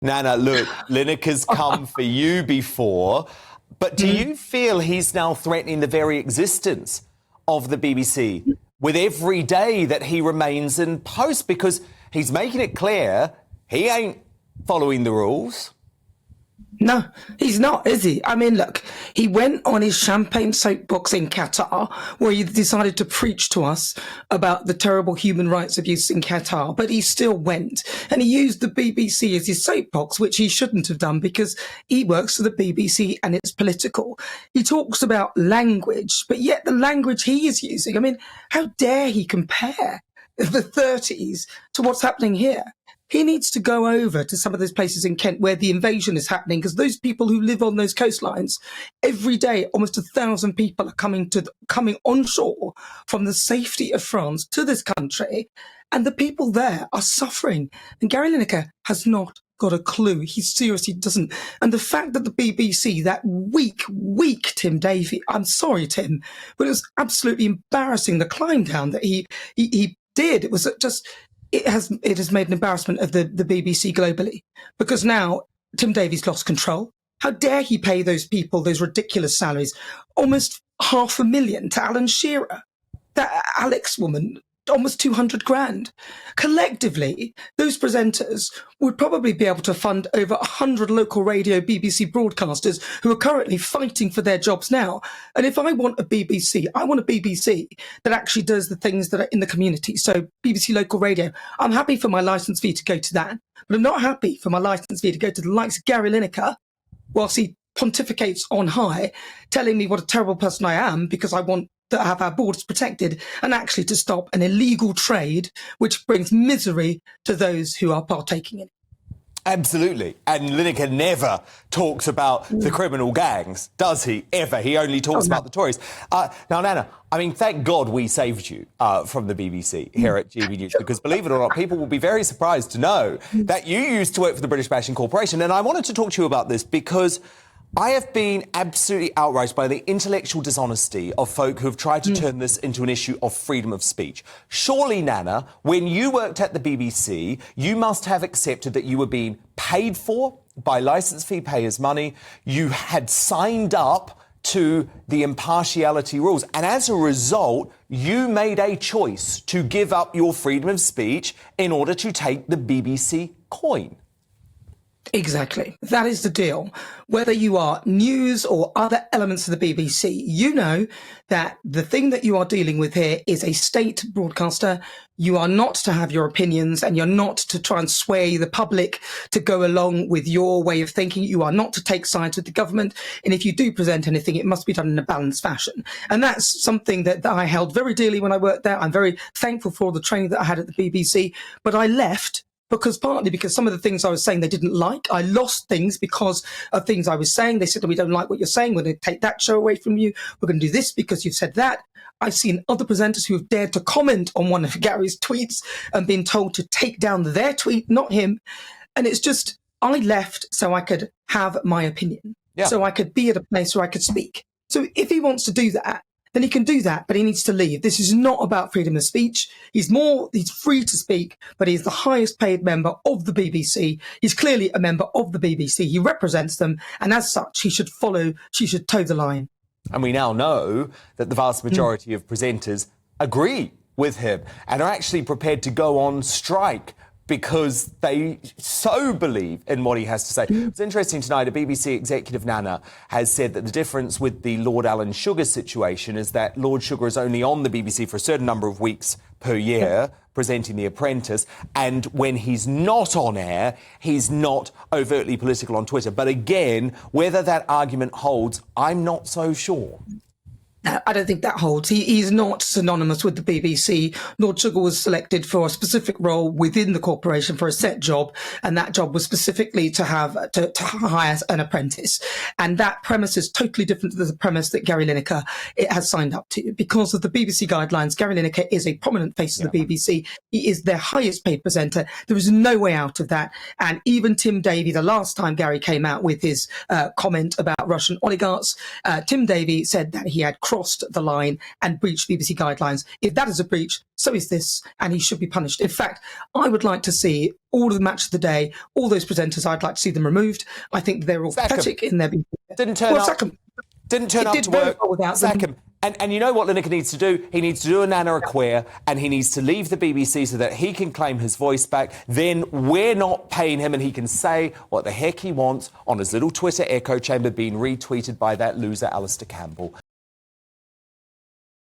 Nana, look, Lineker's come for you before, but do you feel he's now threatening the very existence of the BBC with every day that he remains in post? Because he's making it clear he ain't following the rules. No, he's not, is he? I mean, look, he went on his champagne soapbox in Qatar where he decided to preach to us about the terrible human rights abuse in Qatar, but he still went and he used the BBC as his soapbox, which he shouldn't have done because he works for the BBC and it's political. He talks about language, but yet the language he is using, I mean, how dare he compare the 30s to what's happening here? He needs to go over to some of those places in Kent where the invasion is happening, because those people who live on those coastlines, every day, almost 1,000 people are coming onshore from the safety of France to this country, and the people there are suffering. And Gary Lineker has not got a clue. He seriously doesn't. And the fact that the BBC, that weak Tim Davie, I'm sorry, Tim, but it was absolutely embarrassing, the climb down that he did. It was just... It has made an embarrassment of the BBC globally, because now Tim Davies lost control. How dare he pay those people those ridiculous salaries, almost $500,000 to Alan Shearer, that Alex woman, almost 200 grand. Collectively, those presenters would probably be able to fund over 100 local radio BBC broadcasters who are currently fighting for their jobs now. And if I want a BBC, I want a BBC that actually does the things that are in the community. So BBC Local Radio, I'm happy for my licence fee to go to that, but I'm not happy for my licence fee to go to the likes of Gary Lineker whilst he pontificates on high, telling me what a terrible person I am because I want to have our borders protected and actually to stop an illegal trade which brings misery to those who are partaking in it. Absolutely. And Lineker never talks about the criminal gangs, does he? Ever. He only talks about the Tories. Now, Nana, I mean, thank God we saved you from the BBC here at GBNews, because believe it or not, people will be very surprised to know that you used to work for the British Bashing Corporation. And I wanted to talk to you about this because I have been absolutely outraged by the intellectual dishonesty of folk who have tried to turn this into an issue of freedom of speech. Surely, Nana, when you worked at the BBC, you must have accepted that you were being paid for by licence fee payers' money. You had signed up to the impartiality rules. And as a result, you made a choice to give up your freedom of speech in order to take the BBC coin. Exactly. That is the deal. Whether you are news or other elements of the BBC, you know that the thing that you are dealing with here is a state broadcaster. You are not to have your opinions and you're not to try and sway the public to go along with your way of thinking. You are not to take sides with the government. And if you do present anything, it must be done in a balanced fashion. And that's something that I held very dearly when I worked there. I'm very thankful for the training that I had at the BBC, but I left partly because some of the things I was saying they didn't like. I lost things because of things I was saying. They said, we don't like what you're saying. We're going to take that show away from you. We're going to do this because you've said that. I've seen other presenters who have dared to comment on one of Gary's tweets and been told to take down their tweet, not him. And it's just, I left so I could have my opinion, so I could be at a place where I could speak. So if he wants to do that, then he can do that, but he needs to leave. This is not about freedom of speech. He's free to speak, but he's the highest paid member of the BBC. He's clearly a member of the BBC. He represents them, and as such, she should toe the line. And we now know that the vast majority of presenters agree with him and are actually prepared to go on strike because they so believe in what he has to say. It's interesting tonight, a BBC executive, Nana, has said that the difference with the Lord Alan Sugar situation is that Lord Sugar is only on the BBC for a certain number of weeks per year, presenting The Apprentice, and when he's not on air, he's not overtly political on Twitter. But again, whether that argument holds, I'm not so sure. I don't think that holds. He's not synonymous with the BBC. Lord Sugar was selected for a specific role within the corporation for a set job, and that job was specifically to hire an apprentice. And that premise is totally different to the premise that Gary Lineker has signed up to. Because of the BBC guidelines, Gary Lineker is a prominent face of the BBC. He is their highest paid presenter. There is no way out of that. And even Tim Davie, the last time Gary came out with his comment about Russian oligarchs. Tim Davie said that he had crossed the line and breached BBC guidelines. If that is a breach, so is this, and he should be punished. In fact, I would like to see all of the match of the day, all those presenters, I'd like to see them removed. I think they're all pathetic in their behaviour. Didn't turn up. Didn't turn up to work. Sack him. And you know what Lineker needs to do? He needs to do a Nana Akua, and he needs to leave the BBC so that he can claim his voice back. Then we're not paying him, and he can say what the heck he wants on his little Twitter echo chamber being retweeted by that loser Alistair Campbell.